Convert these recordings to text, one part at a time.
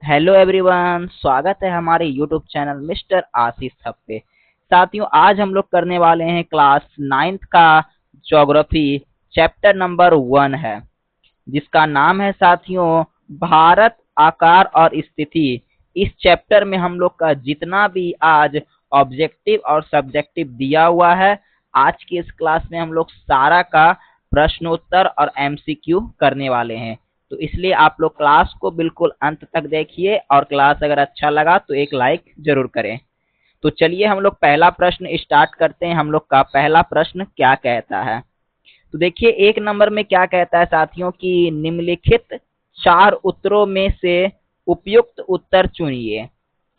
Hello everyone, स्वागत है हमारे यूट्यूब चैनल मिस्टर आशीष हब पे। साथियों, आज हम लोग करने वाले हैं क्लास 9th का ज्योग्राफी चैप्टर नंबर 1 है, जिसका नाम है साथियों भारत, आकार और स्थिति। इस चैप्टर में हम लोग का जितना भी आज ऑब्जेक्टिव और सब्जेक्टिव दिया हुआ है, आज की इस क्लास में हम लोग सारा का प्रश्नोत्तर और एमसीक्यू करने वाले हैं। तो इसलिए आप लोग क्लास को बिल्कुल अंत तक देखिए और क्लास अगर अच्छा लगा तो एक लाइक जरूर करें। तो चलिए हम लोग पहला प्रश्न स्टार्ट करते हैं। हम लोग का पहला प्रश्न क्या कहता है, तो देखिए 1 नंबर में क्या कहता है साथियों कि निम्नलिखित 4 उत्तरों में से उपयुक्त उत्तर चुनिए।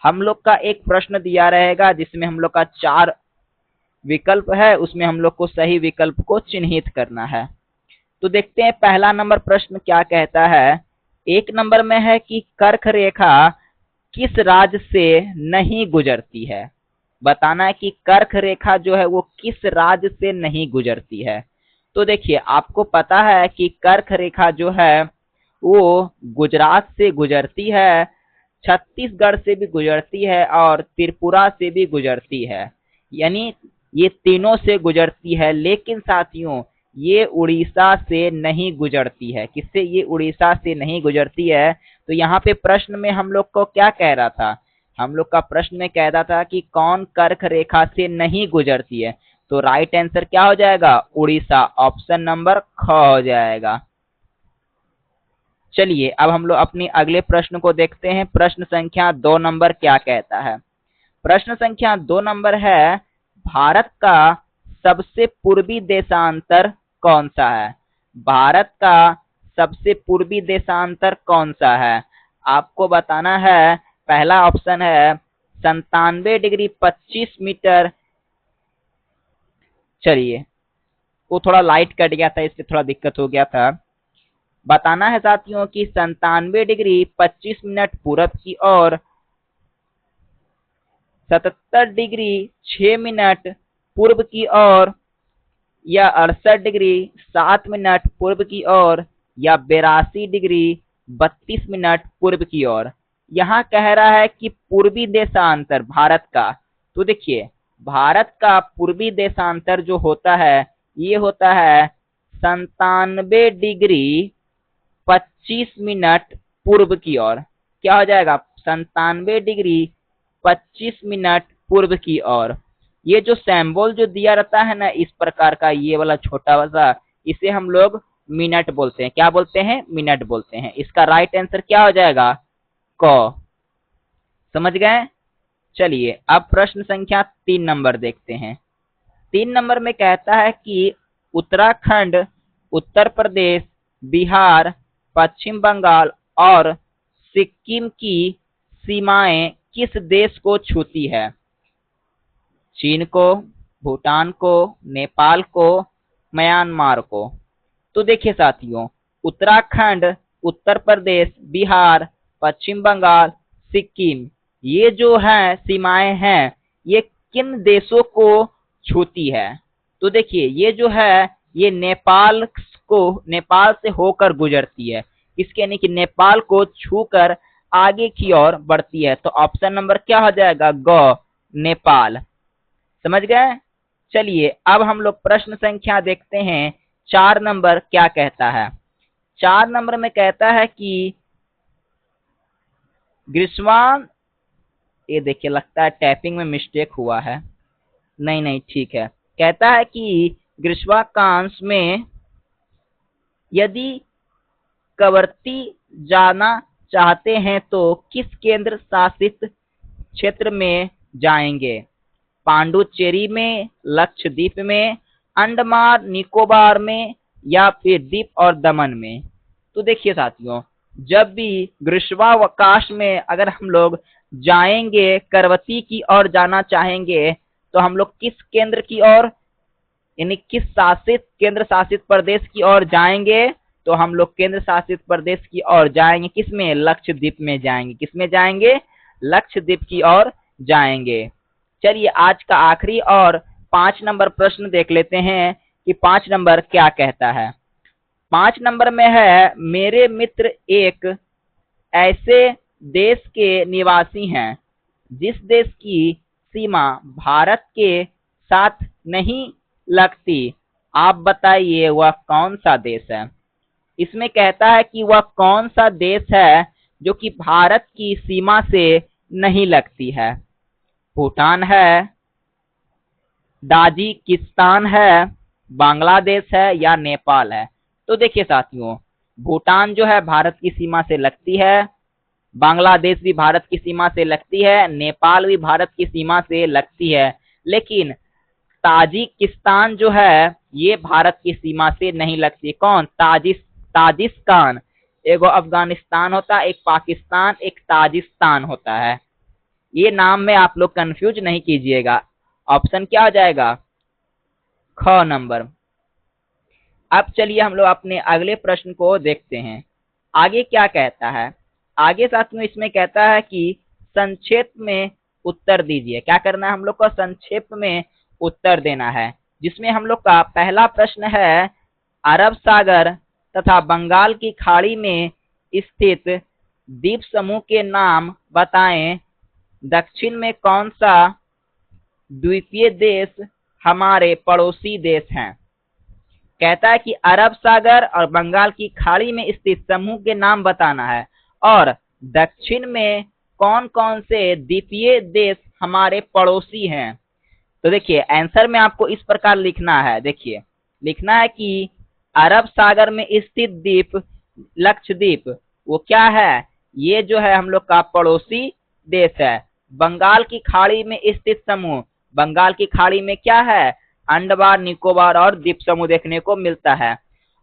हम लोग का एक प्रश्न दिया रहेगा जिसमें हम लोग का 4 विकल्प है, उसमें हम लोग को सही विकल्प को चिन्हित करना है। तो देखते हैं पहला नंबर प्रश्न क्या कहता है। 1 नंबर में है कि कर्क रेखा किस राज्य से नहीं गुजरती है। बताना है कि कर्क रेखा जो है वो किस राज्य से नहीं गुजरती है। तो देखिए आपको पता है कि कर्क रेखा जो है वो गुजरात से गुजरती है, छत्तीसगढ़ से भी गुजरती है और त्रिपुरा से भी गुजरती है, यानी ये तीनों से गुजरती है। लेकिन साथियों ये उड़ीसा से नहीं गुजरती है। किससे? ये उड़ीसा से नहीं गुजरती है। तो यहाँ पे प्रश्न में हम लोग को क्या कह रहा था? हम लोग का प्रश्न में कह रहा था कि कौन कर्क रेखा से नहीं गुजरती है। तो राइट आंसर क्या हो जाएगा? उड़ीसा, ऑप्शन नंबर ख हो जाएगा। चलिए अब हम लोग अपनी अगले प्रश्न को देखते हैं। प्रश्न संख्या 2 नंबर क्या कहता है। प्रश्न संख्या 2 नंबर है भारत का सबसे पूर्वी देशांतर कौन सा है। भारत का सबसे पूर्वी देशांतर कौन सा है? आपको बताना है। पहला ऑप्शन है 97 डिग्री 25 मीटर। चलिए वो थोड़ा लाइट कट गया था, इससे थोड़ा दिक्कत हो गया था। बताना है साथियों कि 97 डिग्री 25 मिनट पूरब की ओर, 77 डिग्री 6 मिनट पूर्व की ओर, या 68 डिग्री 7 मिनट पूर्व की ओर, या 82 डिग्री 32 मिनट पूर्व की ओर। यहाँ कह रहा है कि पूर्वी देशांतर भारत का। तो देखिए भारत का पूर्वी देशांतर जो होता है ये होता है 97 डिग्री 25 मिनट पूर्व की ओर। क्या हो जाएगा? 97 डिग्री 25 मिनट पूर्व की ओर। ये जो सिंबल जो दिया रहता है ना इस प्रकार का, ये वाला छोटा सा, इसे हम लोग मिनट बोलते हैं। क्या बोलते हैं? मिनट बोलते हैं। इसका राइट आंसर क्या हो जाएगा? क। समझ गए? चलिए अब प्रश्न संख्या 3 नंबर देखते हैं। 3 नंबर में कहता है कि उत्तराखंड, उत्तर प्रदेश, बिहार, पश्चिम बंगाल और सिक्किम की सीमाएं किस देश को छूती है? चीन को, भूटान को, नेपाल को, म्यांमार को। तो देखिए साथियों उत्तराखंड, उत्तर प्रदेश, बिहार, पश्चिम बंगाल, सिक्किम, ये जो है सीमाएं हैं ये किन देशों को छूती है? तो देखिए ये जो है ये नेपाल से होकर गुजरती है। इसके यानी कि नेपाल को छूकर आगे की ओर बढ़ती है। तो ऑप्शन नंबर क्या हो जाएगा? ग, नेपाल। समझ गए? चलिए अब हम लोग प्रश्न संख्या देखते हैं 4 नंबर क्या कहता है। 4 नंबर में कहता है कि ग्रीष्मा, ये देखिए लगता है टाइपिंग में मिस्टेक हुआ है। नहीं नहीं ठीक है। कहता है कि ग्रीष्माकांश में यदि कवरती जाना चाहते हैं तो किस केंद्र शासित क्षेत्र में जाएंगे? पांडुचेरी में, लक्षद्वीप में, अंडमान निकोबार में, या फिर दीप और दमन में। तो देखिए साथियों जब भी ग्रीष्मावकाश में अगर हम लोग जाएंगे, करवती की ओर जाना चाहेंगे, तो हम लोग किस केंद्र की ओर, यानी किस शासित केंद्र शासित प्रदेश की ओर जाएंगे? तो हम लोग केंद्र शासित प्रदेश की ओर जाएंगे। किसमें? लक्षद्वीप में जाएंगे। किसमें जाएंगे? लक्षद्वीप की ओर जाएंगे। चलिए आज का आखिरी और 5 नंबर प्रश्न देख लेते हैं कि 5 नंबर क्या कहता है। 5 नंबर में है मेरे मित्र एक ऐसे देश के निवासी हैं, जिस देश की सीमा भारत के साथ नहीं लगती, आप बताइए वह कौन सा देश है। इसमें कहता है कि वह कौन सा देश है जो कि भारत की सीमा से नहीं लगती है। भूटान है, ताजिकिस्तान है, बांग्लादेश है या नेपाल है। तो देखिए साथियों, भूटान जो है भारत की सीमा से लगती है, बांग्लादेश भी भारत की सीमा से लगती है, नेपाल भी भारत की सीमा से लगती है, लेकिन ताजिकिस्तान जो है ये भारत की सीमा से नहीं लगती। कौन? ताजिस्तान। एक अफगानिस्तान होता है, एक पाकिस्तान, एक ताजिस्तान होता है। ये नाम में आप लोग कंफ्यूज नहीं कीजिएगा। ऑप्शन क्या हो जाएगा? ख नंबर। अब चलिए हम लोग अपने अगले प्रश्न को देखते हैं। आगे क्या कहता है? आगे साथियों इसमें कहता है कि संक्षेप में उत्तर दीजिए। क्या करना है हम लोग को? संक्षेप में उत्तर देना है। जिसमें हम लोग का पहला प्रश्न है, अरब सागर तथा बंगाल की खाड़ी में स्थित द्वीप समूह के नाम बताएं। दक्षिण में कौन सा द्वीपीय देश हमारे पड़ोसी देश हैं? कहता है कि अरब सागर और बंगाल की खाड़ी में स्थित समूह के नाम बताना है और दक्षिण में कौन कौन से द्वीपीय देश हमारे पड़ोसी हैं। तो देखिए आंसर में आपको इस प्रकार लिखना है। देखिए लिखना है कि अरब सागर में स्थित द्वीप लक्षद्वीप वो क्या है? ये जो है हम लोग का पड़ोसी देश है। बंगाल की खाड़ी में स्थित समूह, बंगाल की खाड़ी में क्या है? अंडमान निकोबार और द्वीप समूह देखने को मिलता है।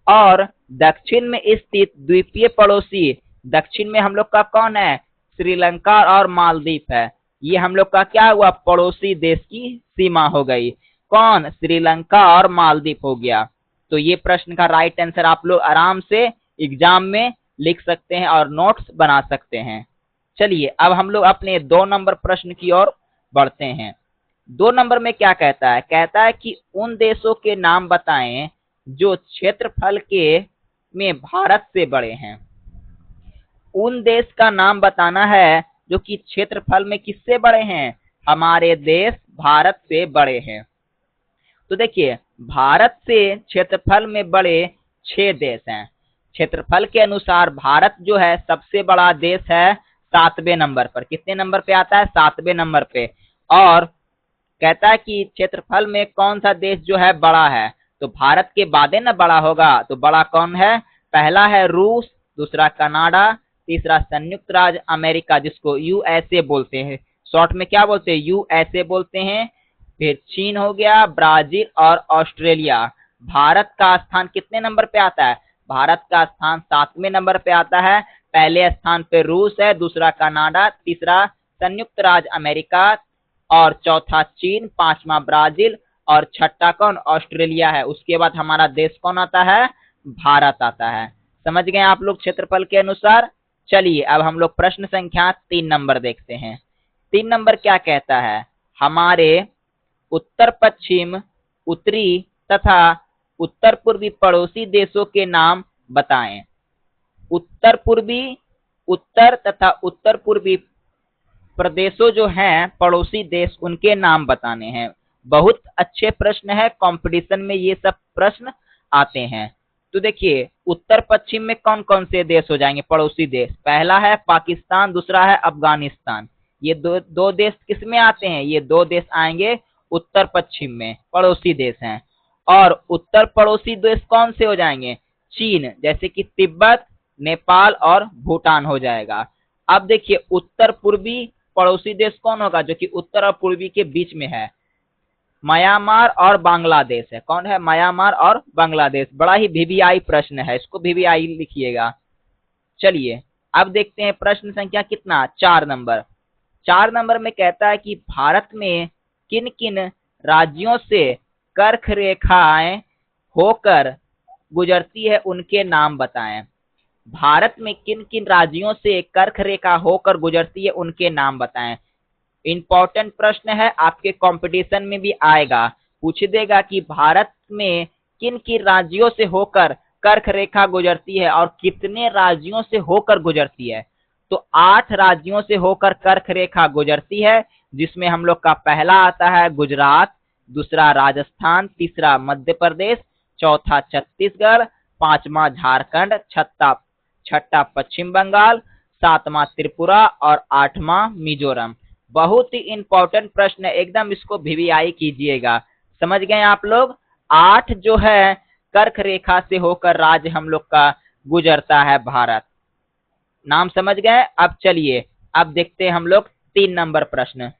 और दक्षिण में स्थित द्वीपीय पड़ोसी, दक्षिण में हम लोग का कौन है? श्रीलंका और मालदीव है। ये हम लोग का क्या हुआ? पड़ोसी देश की सीमा हो गई। कौन? श्रीलंका और मालदीव हो गया। तो ये प्रश्न का राइट आंसर आप लोग आराम से एग्जाम में लिख सकते हैं और नोट्स बना सकते हैं। चलिए अब हम लोग अपने 2 नंबर प्रश्न की ओर बढ़ते हैं। 2 नंबर में क्या कहता है? कहता है कि उन देशों के नाम बताएं जो क्षेत्रफल के में भारत से बड़े हैं। उन देश का नाम बताना है जो कि क्षेत्रफल में किससे बड़े हैं? हमारे देश भारत से बड़े हैं। तो देखिए भारत से क्षेत्रफल में बड़े 6 देश हैं। क्षेत्रफल के अनुसार भारत जो है सबसे बड़ा देश है 7वें नंबर पर। कितने नंबर पे आता है? 7वें नंबर पे। और कहता है कि क्षेत्रफल में कौन सा देश जो है बड़ा है? तो भारत के बाद ना बड़ा होगा, तो बड़ा कौन है? पहला है रूस, दूसरा कनाडा, तीसरा संयुक्त राज्य अमेरिका जिसको यूएसए बोलते हैं, शॉर्ट में क्या बोलते हैं? यूएसए बोलते हैं। फिर चीन हो गया, ब्राजील और ऑस्ट्रेलिया। भारत का स्थान कितने नंबर पे आता है? भारत का स्थान 7वें नंबर पे आता है। पहले स्थान पे रूस है, दूसरा कनाडा, तीसरा संयुक्त राज्य अमेरिका और चौथा चीन, 5वां ब्राजील और छठा कौन? ऑस्ट्रेलिया है। उसके बाद हमारा देश कौन आता है? भारत आता है। समझ गए आप लोग क्षेत्रफल के अनुसार। चलिए अब हम लोग प्रश्न संख्या 3 नंबर देखते हैं। 3 नंबर क्या कहता है? हमारे उत्तर पश्चिम, उत्तरी तथा उत्तर पूर्वी पड़ोसी देशों के नाम बताएं। उत्तर पूर्वी, उत्तर तथा उत्तर पूर्वी प्रदेशों जो हैं पड़ोसी देश, उनके नाम बताने हैं। बहुत अच्छे प्रश्न है, कंपटीशन में ये सब प्रश्न आते हैं। तो देखिए उत्तर पश्चिम में कौन कौन से देश हो जाएंगे पड़ोसी देश? पहला है पाकिस्तान, दूसरा है अफगानिस्तान। ये दो देश किस में आते हैं? ये 2 देश आएंगे उत्तर पश्चिम में, पड़ोसी देश हैं। और उत्तर पड़ोसी देश कौन से हो जाएंगे? चीन, जैसे कि तिब्बत, नेपाल और भूटान हो जाएगा। अब देखिए उत्तर पूर्वी पड़ोसी देश कौन होगा जो कि उत्तर और पूर्वी के बीच में है? म्यांमार और बांग्लादेश है। कौन है? म्यांमार और बांग्लादेश। बड़ा ही वीवीआई प्रश्न है, इसको वीवीआई लिखिएगा। चलिए अब देखते हैं प्रश्न संख्या कितना? 4 नंबर। 4 नंबर में कहता है कि भारत में किन किन राज्यों से कर्क रेखाएं होकर गुजरती है, उनके नाम बताएं। भारत में किन किन राज्यों से कर्क रेखा होकर गुजरती है, उनके नाम बताएं। इंपॉर्टेंट प्रश्न है, आपके कंपटीशन में भी आएगा। पूछ देगा कि भारत में किन किन राज्यों से होकर कर्क रेखा गुजरती है और कितने राज्यों से होकर गुजरती है। तो 8 राज्यों से होकर कर्क रेखा गुजरती है, जिसमें हम लोग का पहला आता है गुजरात, दूसरा राजस्थान, तीसरा मध्य प्रदेश, चौथा छत्तीसगढ़, पांचवा झारखंड, छठा पश्चिम बंगाल, सातवां त्रिपुरा और आठवां मिजोरम। बहुत ही इंपॉर्टेंट प्रश्न है, एकदम इसको वीवीआई कीजिएगा। समझ गए आप लोग? 8 जो है कर्क रेखा से होकर राज्य हम लोग का गुजरता है भारत। नाम समझ गए? अब चलिए अब देखते हैं हम लोग 3 नंबर प्रश्न।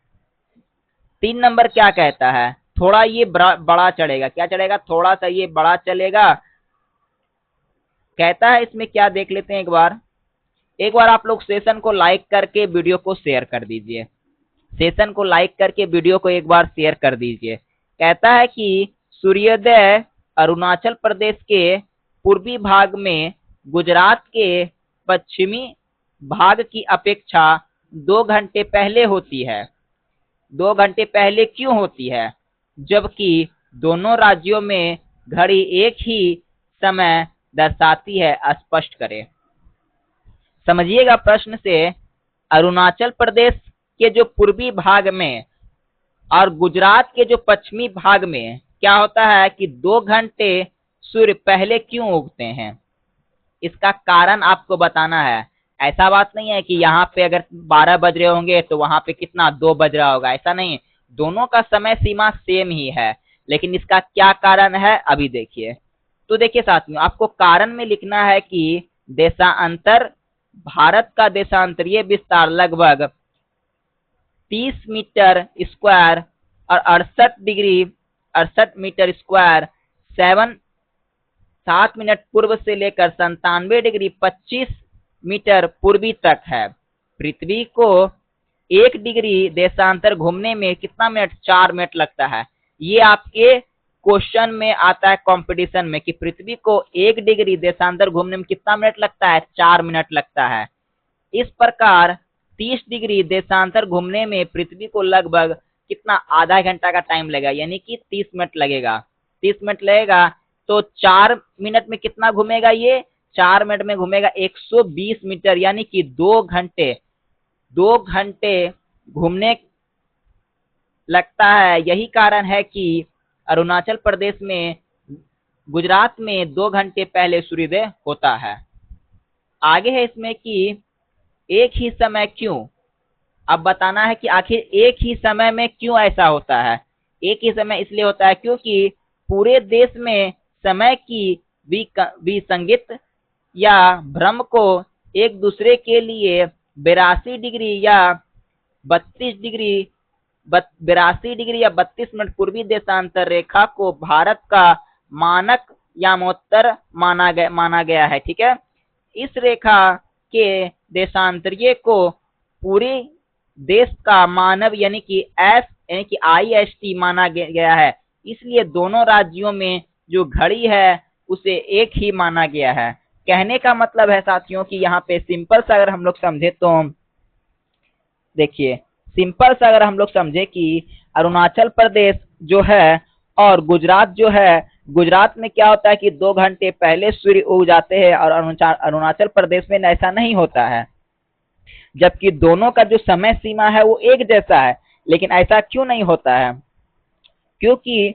3 नंबर क्या कहता है? थोड़ा ये बड़ा चढ़ेगा। क्या चढ़ेगा? थोड़ा सा ये बड़ा चलेगा। कहता है इसमें क्या, देख लेते हैं एक बार आप लोग सेशन को लाइक करके वीडियो को शेयर कर दीजिए। सेशन को लाइक करके वीडियो को एक बार शेयर कर दीजिए। कहता है कि सूर्योदय अरुणाचल प्रदेश के पूर्वी भाग में गुजरात के पश्चिमी भाग की अपेक्षा 2 घंटे पहले होती है। 2 घंटे पहले क्यों होती है, जबकि दोनों राज्यों में घड़ी एक ही समय दर्शाती है? स्पष्ट करें। समझिएगा प्रश्न से, अरुणाचल प्रदेश के जो पूर्वी भाग में और गुजरात के जो पश्चिमी भाग में क्या होता है कि 2 घंटे सूर्य पहले क्यों उगते हैं, इसका कारण आपको बताना है। ऐसा बात नहीं है कि यहाँ पे अगर 12 बज रहे होंगे तो वहां पे कितना 2 बज रहा होगा, ऐसा नहीं। दोनों का समय सीमा सेम ही है, लेकिन इसका क्या कारण है अभी देखिए। तो देखिए साथियों, आपको कारण में लिखना है कि देशांतर, भारत का देशांतरीय विस्तार लगभग 30 मीटर स्क्वायर और 68 मीटर स्क्वायर 7 मिनट पूर्व से लेकर 97 डिग्री 25 मीटर पूर्वी तक है। पृथ्वी को 1 डिग्री देशांतर घूमने में कितना मिनट? 4 मिनट लगता है। ये आपके क्वेश्चन में आता है कंपटीशन में कि पृथ्वी को 1 डिग्री देशांतर घूमने में कितना मिनट लगता है? 4 मिनट लगता है। इस प्रकार 30 डिग्री देशांतर घूमने में पृथ्वी को लगभग कितना? आधा घंटा का टाइम लगेगा, यानी कि 30 मिनट लगेगा। 30 मिनट लगेगा तो 4 मिनट में कितना घूमेगा? ये 4 मिनट में घूमेगा 120 मीटर, यानी कि 2 घंटे घूमने लगता है। यही कारण है कि अरुणाचल प्रदेश में, गुजरात में 2 घंटे पहले सूर्योदय होता है। आगे है इसमें कि एक ही समय क्यों। अब बताना है कि आखिर एक ही समय में क्यों ऐसा होता है। एक ही समय इसलिए होता है क्योंकि पूरे देश में समय की विसंगति या भ्रम को एक दूसरे के लिए 82 डिग्री या 32 मिनट पूर्वी देशांतर रेखा को भारत का मानक यामोत्तर माना गया है। ठीक है, इस रेखा के देशांतरीय को पूरे देश का मानव यानी कि IST माना गया है। इसलिए दोनों राज्यों में जो घड़ी है उसे एक ही माना गया है। कहने का मतलब है साथियों कि यहाँ पे सिंपल सा अगर हम लोग समझे तो देखिए, सिंपल सा अगर हम लोग समझे कि अरुणाचल प्रदेश जो है और गुजरात जो है, गुजरात में क्या होता है कि 2 घंटे पहले सूर्य उग जाते हैं और अरुणाचल प्रदेश में ऐसा नहीं होता है, जबकि दोनों का जो समय सीमा है वो एक जैसा है। लेकिन ऐसा क्यों नहीं होता है? क्योंकि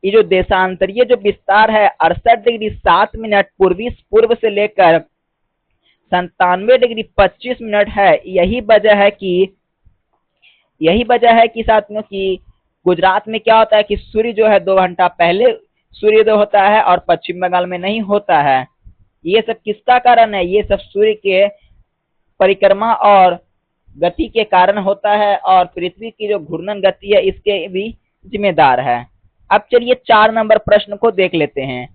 ये जो देशांतरीय जो विस्तार है 68 डिग्री 7 मिनट पूर्व से लेकर 97 डिग्री 25 मिनट है। यही वजह है कि साथियों की गुजरात में क्या होता है कि सूर्य जो है 2 घंटा पहले सूर्योदय होता है और पश्चिम बंगाल में नहीं होता है। ये सब किसका कारण है? ये सब सूर्य के परिक्रमा और गति के कारण होता है और पृथ्वी की जो घूर्णन गति है इसके भी जिम्मेदार है। अब चलिए 4 नंबर प्रश्न को देख लेते हैं।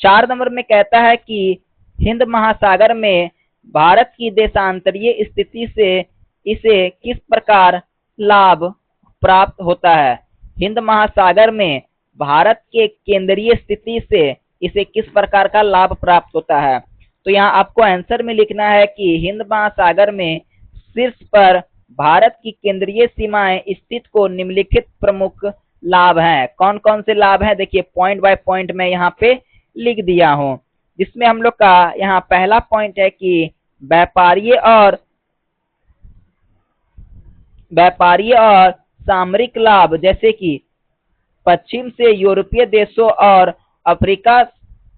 4 नंबर में कहता है कि हिंद महासागर में भारत की देशांतरीय स्थिति से इसे किस प्रकार लाभ प्राप्त होता है? हिंद महासागर में भारत के केंद्रीय स्थिति से इसे किस प्रकार का लाभ प्राप्त होता है? तो यहाँ आपको आंसर में लिखना है कि हिंद महासागर में शीर्ष पर भारत की केंद्रीय सीमाएं स्थित को निम्नलिखित प्रमुख लाभ हैं। कौन कौन से लाभ हैं? देखिए पॉइंट बाय पॉइंट में यहाँ पे लिख दिया हूँ, जिसमें हम लोग का यहाँ पहला पॉइंट है कि व्यापारी और व्यापारी और सामरिक लाभ, जैसे कि पश्चिम से यूरोपीय देशों और अफ्रीका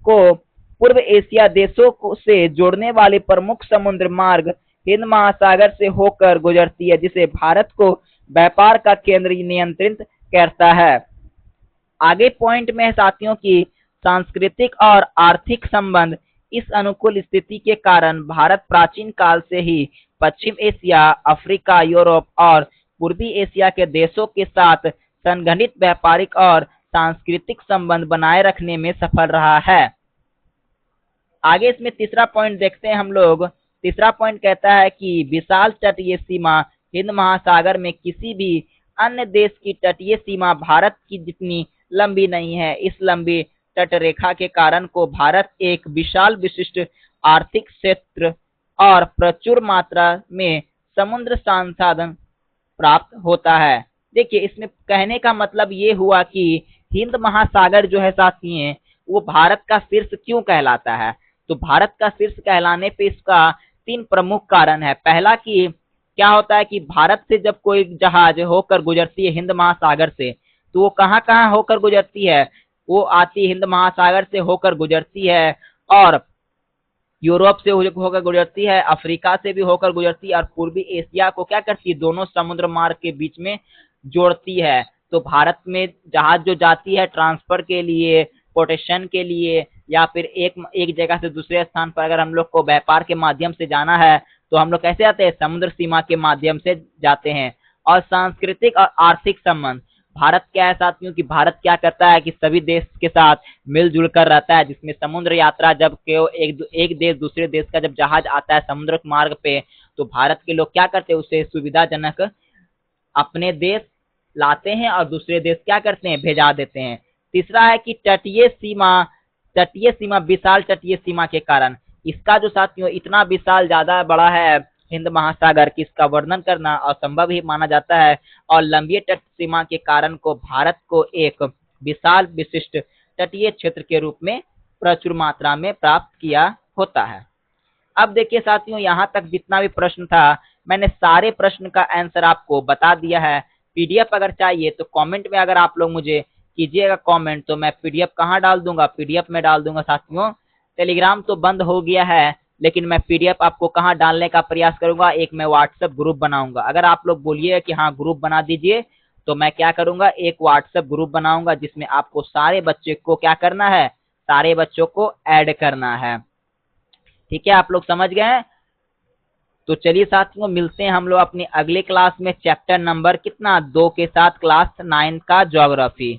को पूर्व एशिया देशों से जोड़ने वाली प्रमुख समुद्र मार्ग हिंद महासागर से होकर गुजरती है, जिसे भारत को व्यापार का केंद्र नियंत्रित करता है। आगे पॉइंट में है साथियों की सांस्कृतिक और आर्थिक संबंध। इस अनुकूल स्थिति के कारण भारत प्राचीन काल से ही पश्चिम एशिया, अफ्रीका, यूरोप और पूर्वी एशिया के देशों के साथ संगठित व्यापारिक और सांस्कृतिक संबंध बनाए रखने में सफल रहा है। आगे इसमें तीसरा पॉइंट देखते हैं हम लोग। तीसरा पॉइंट कहता है कि विशाल तटीय सीमा हिंद महासागर में किसी भी अन्य देश की तटीय सीमा भारत की जितनी लंबी नहीं है। इस लंबी तटरेखा के कारण को भारत एक विशाल विशिष्ट आर्थिक क्षेत्र और प्रचुर मात्रा में समुद्र संसाधन प्राप्त होता है। देखिए, इसमें कहने का मतलब ये हुआ कि हिंद महासागर जो है साथी वो भारत का शीर्ष क्यों कहलाता है। तो भारत का शीर्ष कहलाने पे इसका 3 प्रमुख कारण है। पहला कि क्या होता है कि भारत से जब कोई जहाज होकर गुजरती है हिंद महासागर से, तो वो कहाँ कहाँ होकर गुजरती है, वो आती हिंद महासागर से होकर गुजरती है और यूरोप से होकर गुजरती है, अफ्रीका से भी होकर गुजरती है और पूर्वी एशिया को क्या करती है, दोनों समुद्र मार्ग के बीच में जोड़ती है। तो भारत में जहाज जो जाती है ट्रांसफर के लिए, पोटेशन के लिए, या फिर एक जगह से दूसरे स्थान पर अगर हम लोग को व्यापार के माध्यम से जाना है तो हम लोग कैसे आते हैं, समुद्र सीमा के माध्यम से जाते हैं। और सांस्कृतिक और आर्थिक संबंध, भारत क्या है साथियों कि भारत क्या करता है कि सभी देश के साथ मिलजुल कर रहता है, जिसमें समुद्र यात्रा जब एक देश दूसरे देश का जब जहाज आता है समुद्र मार्ग पे, तो भारत के लोग क्या करते हैं, उसे सुविधाजनक अपने देश लाते हैं और दूसरे देश क्या करते हैं, भेजा देते हैं। तीसरा है कि तटीय सीमा विशाल तटीय सीमा के कारण, इसका जो साथियों इतना विशाल ज्यादा बड़ा है हिंद महासागर की इसका वर्णन करना असंभव ही माना जाता है। और लंबी तट सीमा के कारण को भारत को एक विशाल विशिष्ट तटीय क्षेत्र के रूप में प्रचुर मात्रा में प्राप्त किया होता है। अब देखिए साथियों, यहाँ तक जितना भी प्रश्न था मैंने सारे प्रश्न का आंसर आपको बता दिया है। पीडीएफ अगर चाहिए तो कमेंट में अगर आप लोग मुझे कीजिएगा कमेंट, तो मैं पीडीएफ कहाँ डाल दूंगा, पीडीएफ में डाल दूंगा साथियों। टेलीग्राम तो बंद हो गया है, लेकिन मैं पीडीएफ आपको कहाँ डालने का प्रयास करूंगा, एक मैं व्हाट्सएप ग्रुप बनाऊंगा। अगर आप लोग बोलिए कि हाँ ग्रुप बना दीजिए, तो मैं क्या करूंगा, एक व्हाट्सएप ग्रुप बनाऊंगा जिसमें आपको सारे बच्चे को क्या करना है, सारे बच्चों को ऐड करना है। ठीक है, आप लोग समझ गए। तो चलिए साथियों, मिलते हैं हम लोग अपनी अगले क्लास में चैप्टर नंबर कितना 2 के साथ, क्लास 9 का ज्योग्राफी।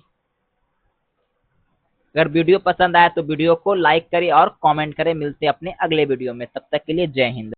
अगर वीडियो पसंद आए तो वीडियो को लाइक करें और कमेंट करें। मिलते हैं अपने अगले वीडियो में, तब तक के लिए जय हिंद।